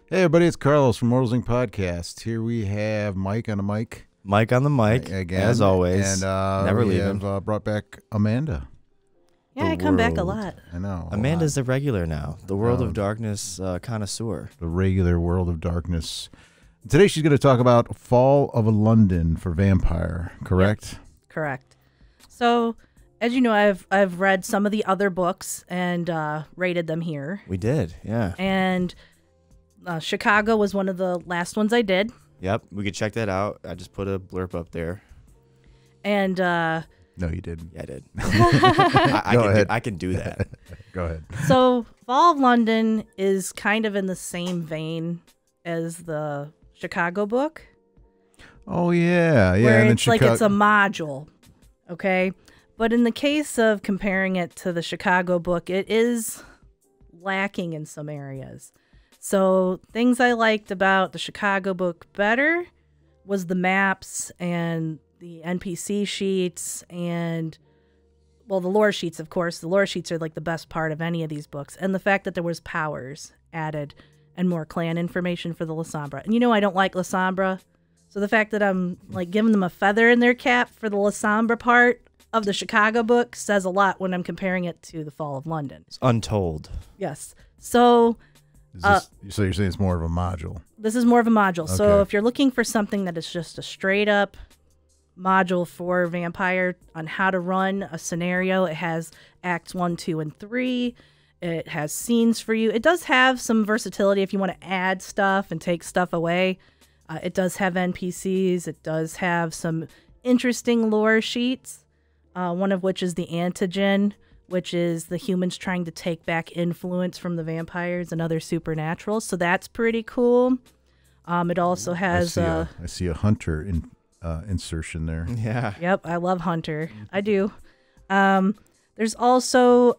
Hey everybody, it's Carlos from Immortals Inc. Podcast. Here we have Mike on the mic. Mike on the mic, again, as always. And never we leaving. have brought back Amanda. Yeah, I come back a lot. I know. Amanda's a regular now. The World of Darkness connoisseur. The regular World of Darkness. Today she's going to talk about Fall of London for Vampire, correct? Yep, correct. So, as you know, I've read some of the other books and rated them here. We did, yeah. And Chicago was one of the last ones I did. Yep, we could check that out. I just put a blurb up there. And no, you didn't. Yeah, I did. Go ahead. I can do that. Go ahead. So, Fall of London is kind of in the same vein as the Chicago book. Oh yeah, yeah. Where and it's like it's a module, okay? But in the case of comparing it to the Chicago book, it is lacking in some areas. So things I liked about the Chicago book better was the maps and the NPC sheets and, well, the lore sheets, of course. The lore sheets are like the best part of any of these books. And the fact that there was powers added and more clan information for the Lasombra. And you know I don't like Lasombra. So the fact that I'm like giving them a feather in their cap for the Lasombra part of the Chicago book says a lot when I'm comparing it to the Fall of London. It's untold. Yes. So so you're saying it's more of a module? This is more of a module. Okay. So if you're looking for something that is just a straight up module for Vampire on how to run a scenario, it has acts 1, 2, and 3. It has scenes for you. It does have some versatility if you want to add stuff and take stuff away. It does have NPCs. It does have some interesting lore sheets, one of which is the antigen, which is the humans trying to take back influence from the vampires and other supernaturals. So that's pretty cool. It also has... I see a hunter insertion there. Yeah. Yep, I love Hunter. I do. There's also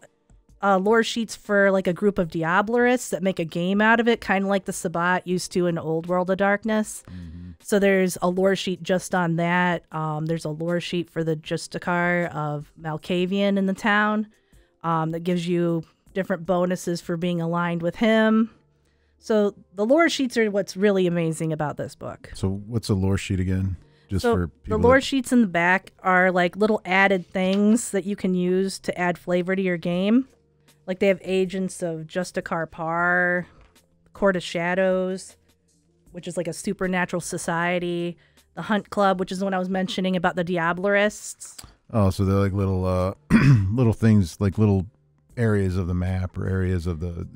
lore sheets for like a group of Diablerists that make a game out of it, kind of like the Sabbat used to in Old World of Darkness. Mm-hmm. So there's a lore sheet just on that. There's a lore sheet for the Justicar of Malkavian in the town that gives you different bonuses for being aligned with him. So the lore sheets are what's really amazing about this book. So what's a lore sheet again? Just so for people the lore sheets in the back are like little added things that you can use to add flavor to your game. Like they have Agents of Justicar Par, Court of Shadows, which is like a supernatural society, the Hunt Club, which is the one I was mentioning about the Diablerists. Oh, so they're like little little things, like little areas of the map or areas of the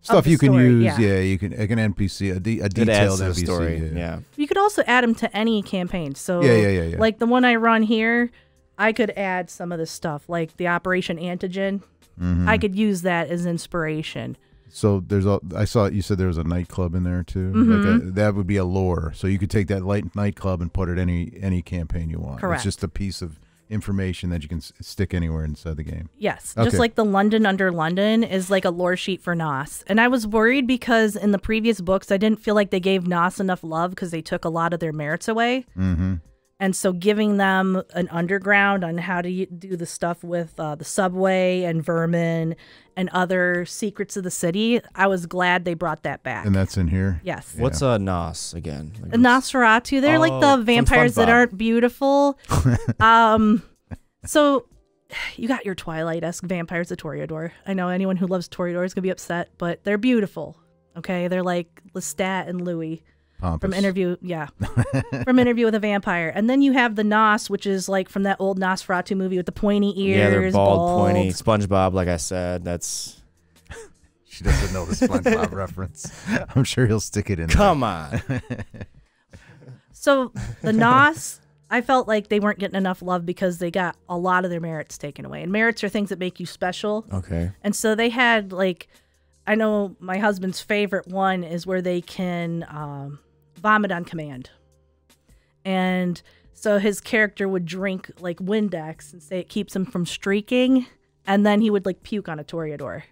stuff you can use. Yeah, you can like an NPC, a detailed NPC. Story. Yeah. You could also add them to any campaign. So yeah. Like the one I run here, I could add some of this stuff, like the Operation Antigen. Mm-hmm. I could use that as inspiration. So there's I saw you said there was a nightclub in there too. Mm-hmm. Like that would be a lore. So you could take that nightclub and put it any campaign you want. Correct. It's just a piece of information that you can stick anywhere inside the game. Yes, okay. Just like the London Under London is like a lore sheet for Nos. And I was worried because in the previous books, I didn't feel like they gave Nos enough love because they took a lot of their merits away. Mm-hmm. And so giving them an underground on how to do the stuff with the subway and vermin and other secrets of the city, I was glad they brought that back. And that's in here? Yes. Yeah. What's Nos again? Like Nosferatu. They're like the vampires that aren't beautiful. So you got your Twilight-esque vampires of Toreador. I know anyone who loves Toreador is going to be upset, but they're beautiful. Okay? They're like Lestat and Louis. Pompous. From Interview with a Vampire. And then you have the Nos, which is like from that old Nosferatu movie with the pointy ears. Yeah, they're bald, pointy. SpongeBob, like I said, that's... She doesn't know the SpongeBob reference. I'm sure he'll stick it in Come on. So the Nos, I felt like they weren't getting enough love because they got a lot of their merits taken away. And merits are things that make you special. Okay. And so they had like... I know my husband's favorite one is where they can vomit on command. And so his character would drink like Windex and say it keeps him from streaking. And then he would like puke on a Toreador.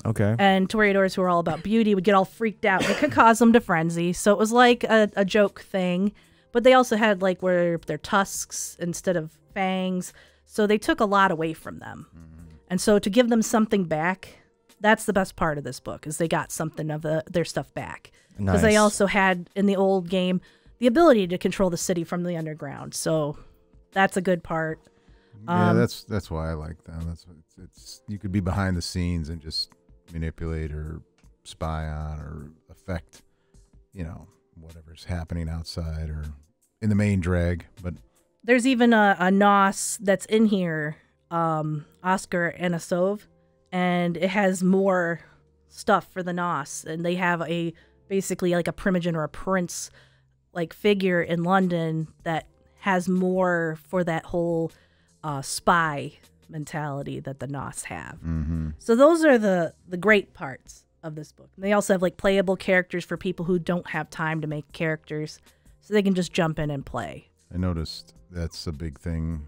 Okay. And Toreadors who are all about beauty would get all freaked out. It could cause them to frenzy. So it was like a joke thing. But they also had like where their tusks instead of fangs. So they took a lot away from them. Mm-hmm. And so to give them something back, that's the best part of this book, is they got something of their stuff back. Because they also had, in the old game, the ability to control the city from the underground. So that's a good part. Yeah, that's why I like them. It's you could be behind the scenes and just manipulate or spy on or affect, whatever's happening outside or in the main drag. But there's even a NOS that's in here, Oscar Anisov, and it has more stuff for the NOS, and they have basically like a primogen or a prince like figure in London that has more for that whole spy mentality that the NOS have. So those are the great parts of this book. And they also have like playable characters for people who don't have time to make characters, so they can just jump in and play. I noticed that's a big thing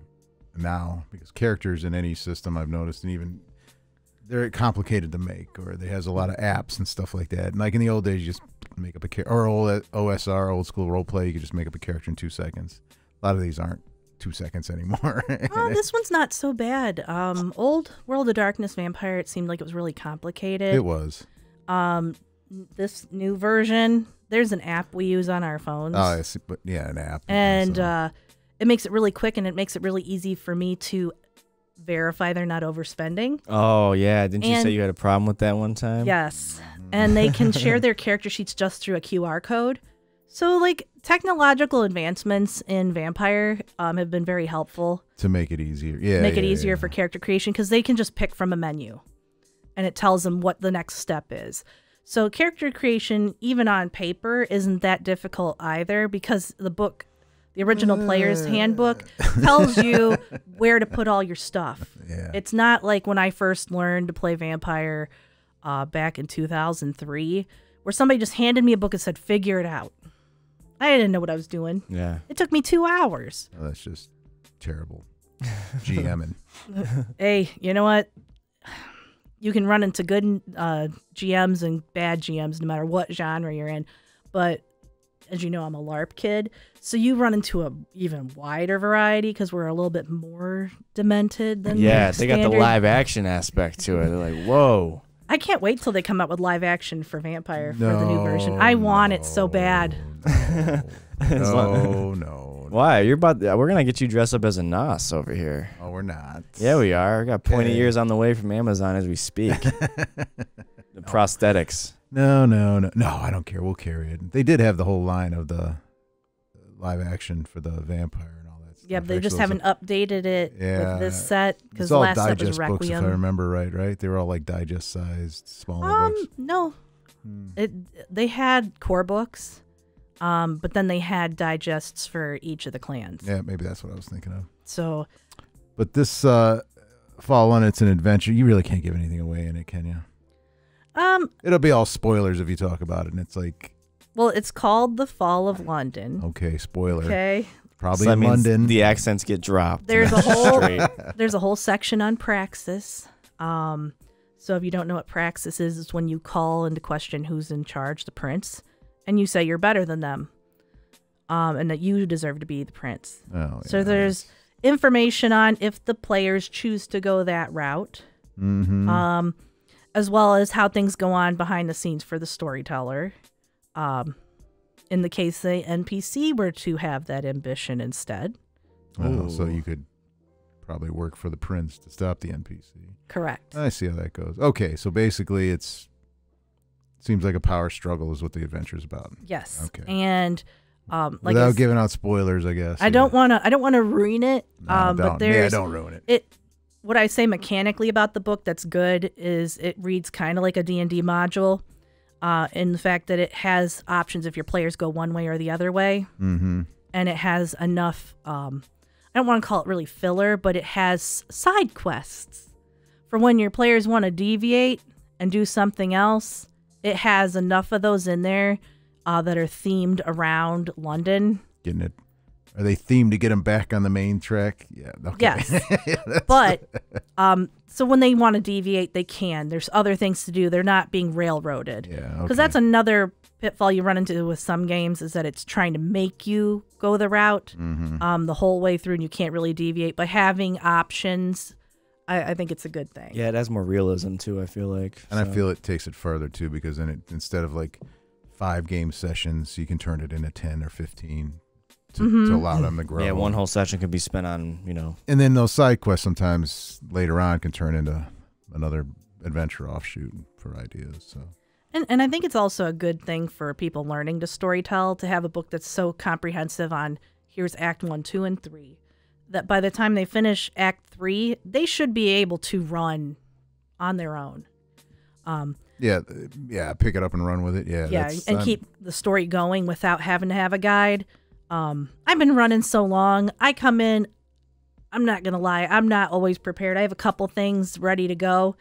now, because characters in any system I've noticed, and even they're complicated to make, or they has a lot of apps and stuff like that. And like in the old days, you just make up a character, or old OSR, old school role play, you could just make up a character in 2 seconds. A lot of these aren't 2 seconds anymore. Oh, this one's not so bad. Old World of Darkness Vampire, it seemed like it was really complicated. It was. This new version, there's an app we use on our phones. Oh, I see, but yeah, an app. And it makes it really quick, and it makes it really easy for me to verify they're not overspending. Oh, yeah. Didn't you say you had a problem with that one time? Yes. And they can share their character sheets just through a QR code. So, like, technological advancements in Vampire have been very helpful. To make it easier. Yeah. Make it easier for character creation, because they can just pick from a menu, and it tells them what the next step is. So character creation, even on paper, isn't that difficult either, because the book, the original player's handbook, tells you where to put all your stuff. Yeah. It's not like when I first learned to play Vampire back in 2003, where somebody just handed me a book and said, figure it out. I didn't know what I was doing. Yeah. It took me 2 hours. Oh, that's just terrible. GMing. Hey, you know what? You can run into good GMs and bad GMs no matter what genre you're in. But as you know, I'm a LARP kid. So you run into an even wider variety, because we're a little bit more demented than they got the live action aspect to it. They're like, whoa. I can't wait till they come out with live action for Vampire for the new version. I want it so bad. No. Why? We're gonna get you dressed up as a NOS over here. Oh, we're not. Yeah, we are. We got pointy ears on the way from Amazon as we speak. The prosthetics. No, I don't care. We'll carry it. They did have the whole line of the live action for the Vampire and all that stuff. Yeah, they just haven't updated it with this set, because the last set was Requiem. Books, if I remember right? They were all like digest-sized, smaller books. No. They had core books, but then they had digests for each of the clans. Yeah, maybe that's what I was thinking of. So, but this Fall on It's an Adventure. You really can't give anything away in it, can you? It'll be all spoilers if you talk about it, and it's like... Well, it's called The Fall of London. Okay, spoiler. Okay. Probably in London. The accents get dropped. There's a whole section on Praxis. So if you don't know what Praxis is, it's when you call into question who's in charge, the prince, and you say you're better than them, and that you deserve to be the prince. Oh, so there's information on if the players choose to go that route, as well as how things go on behind the scenes for the storyteller. In the case the NPC were to have that ambition instead. Oh, so you could probably work for the prince to stop the NPC. Correct. I see how that goes. Okay, so basically it seems like a power struggle is what the adventure is about. Yes. Okay. And without giving out spoilers, I guess. I don't want to ruin it. But don't ruin it. What I say mechanically about the book that's good is it reads kind of like a D&D module. In the fact that it has options if your players go one way or the other way. Mm-hmm. And it has enough, I don't want to call it really filler, but it has side quests. For when your players want to deviate and do something else, it has enough of those in there that are themed around London. Getting it. Are they themed to get them back on the main track? Yeah. Okay. Yes. But, so when they want to deviate, they can. There's other things to do. They're not being railroaded. Yeah. Because that's another pitfall you run into with some games, is that it's trying to make you go the route the whole way through, and you can't really deviate. By having options, I think it's a good thing. Yeah, it has more realism too, I feel like. And I feel it takes it further too, because then instead of like 5-game sessions. You can turn it into 10 or 15 to allow them to grow. Yeah, one whole session could be spent on, And then those side quests sometimes later on can turn into another adventure offshoot for ideas. So. And I think it's also a good thing for people learning to storytell to have a book that's so comprehensive on here's Act 1, 2, and 3, that by the time they finish Act 3, they should be able to run on their own. Yeah, pick it up and run with it. Yeah, and keep the story going without having to have a guide. I've been running so long. I come in, I'm not going to lie, I'm not always prepared. I have a couple things ready to go,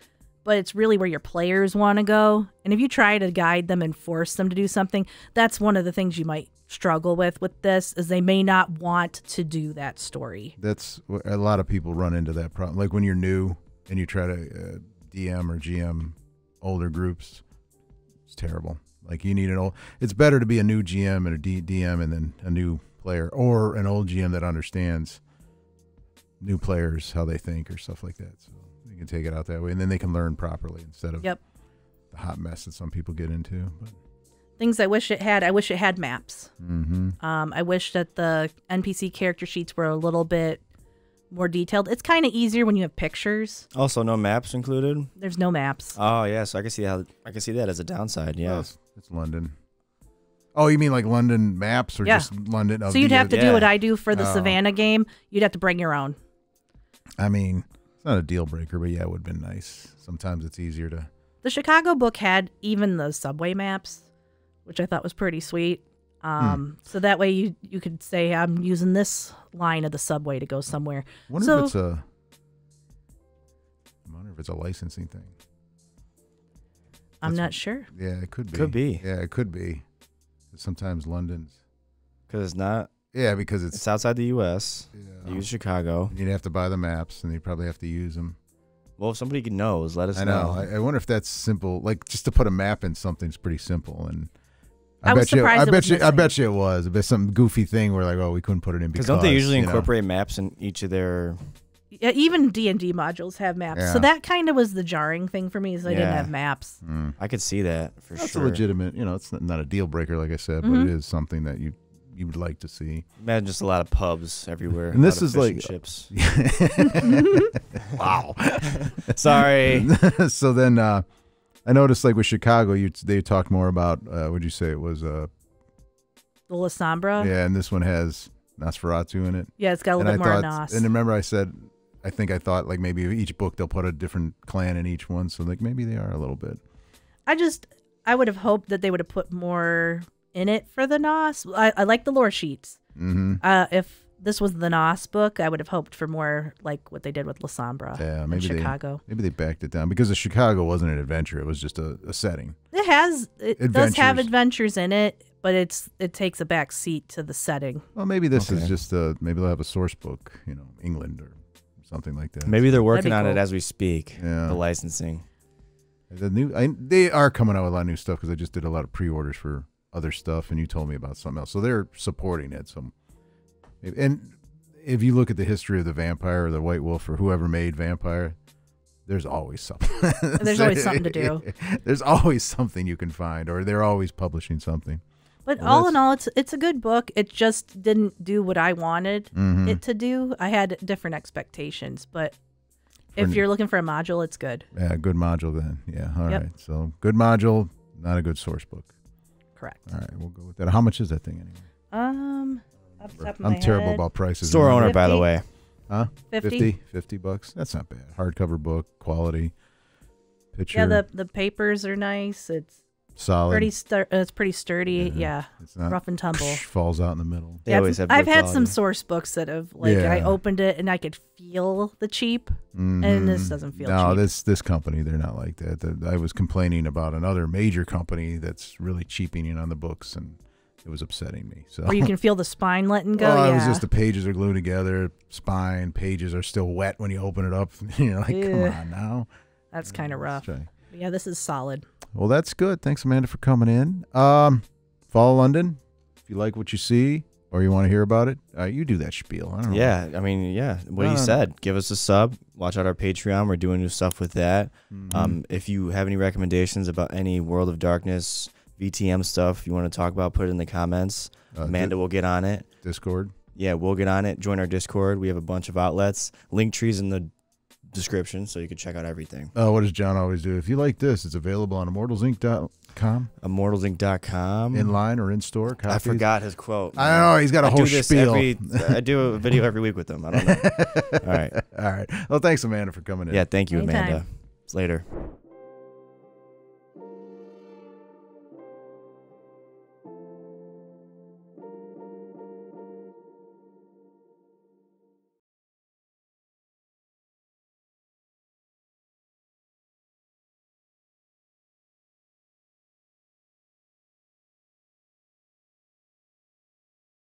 but it's really where your players want to go. And if you try to guide them and force them to do something, that's one of the things you might struggle with this, is they may not want to do that story. That's a lot of people run into that problem. Like when you're new and you try to DM or GM older groups, it's terrible. Like you need it's better to be a new GM and a DM and then a new player, or an old GM that understands new players, how they think or stuff like that. So you can take it out that way, and then they can learn properly instead of the hot mess that some people get into. But things I wish it had. I wish it had maps. Mm-hmm. I wish that the NPC character sheets were a little bit more detailed. It's kind of easier when you have pictures. Also, no maps included. There's no maps. Oh yeah, so I can see that as a downside. Yeah, well, it's London. Oh, you mean like London maps or just London? So you'd have to do what I do for the Savannah game. You'd have to bring your own. I mean, it's not a deal breaker, but yeah, it would have been nice. Sometimes it's easier to. The Chicago book had even the subway maps, which I thought was pretty sweet. So that way you could say, I'm using this line of the subway to go somewhere. I wonder if it's a licensing thing. I'm not sure. Yeah, it could be. Could be. Yeah, it could be. Sometimes London's. Because it's not. Yeah, because it's outside the U.S. Yeah. You use Chicago. You'd have to buy the maps, and you'd probably have to use them. Well, if somebody knows, let us know. I wonder if that's simple. Like just to put a map in something's pretty simple, and I bet you it was. I bet some goofy thing where like, oh, we couldn't put it in because don't they usually incorporate maps in each of their? Yeah, even D&D modules have maps. Yeah. So that kind of was the jarring thing for me, is they didn't have maps. I could see that for That's sure. a legitimate. It's not a deal breaker, like I said, but it is something that you would like to see. Imagine just a lot of pubs everywhere. And this is like ships. Wow. Sorry. So then I noticed like with Chicago, they talked more about would you say it was the La Sombra? Yeah, and this one has Nosferatu in it. Yeah, it's got a little bit more Nos. And remember I said I thought like maybe each book they'll put a different clan in each one, so like maybe they are a little bit. I would have hoped that they would have put more in it for the Nos. I like the lore sheets. Mm-hmm. If this was the Nos book, I would have hoped for more like what they did with La Sombra. Yeah, maybe Chicago. Maybe they backed it down because the Chicago wasn't an adventure; it was just a setting. It does have adventures in it, but it takes a back seat to the setting. Well, maybe this is just maybe they'll have a source book, England or something like that. Maybe they're working on it as we speak. Yeah. The licensing. They are coming out with a lot of new stuff because I just did a lot of pre-orders for other stuff, and you told me about something else, so they're supporting it. And if you look at the history of the vampire or the White Wolf or whoever made vampire, there's always something. There's always something to do. There's always something you can find, or they're always publishing something. But all in all, it's a good book. It just didn't do what I wanted it to do. I had different expectations, but if you're looking for a module, it's good. Yeah, good module then. Yeah, all right. So good module, not a good source book. Correct. All right, we'll go with that. How much is that thing anyway? Off the top of I'm my terrible head. about prices. Store owner, 50? by the way. Huh? 50? $50. That's not bad. Hardcover book, quality, picture. Yeah, the papers are nice. It's solid. It's pretty sturdy. Yeah. It's not rough and tumble. Falls out in the middle. They always have I've good had quality. some source books that have I opened it and I could feel the cheap, and this doesn't feel cheap. No, this company, they're not like that. I was complaining about another major company that's really cheaping on the books, and it was upsetting me. So Or you can feel the spine letting go. It was just the pages are glued together, spine, pages are still wet when you open it up. You're like, come on now. That's kind of rough. Yeah, this is solid. Well, that's good. Thanks, Amanda, for coming in. Follow London. If you like what you see or you want to hear about it, you do that spiel. I don't know. Yeah, I mean, what you said. Give us a sub. Watch out our Patreon. We're doing new stuff with that. If you have any recommendations about any World of Darkness VTM stuff you want to talk about, put it in the comments. Amanda will get on it. Discord. Yeah, we'll get on it. Join our Discord. We have a bunch of outlets. Link trees in the description, so you can check out everything. Oh, what does John always do? If you like this, it's available on immortalsinc.com. Immortalsinc.com. In line or in store. Copies. I forgot his quote. I know, he's got a whole spiel. I do a video every week with him. I don't know. All right. All right. Well, thanks, Amanda, for coming in. Yeah, thank you, Anytime. Amanda. Later.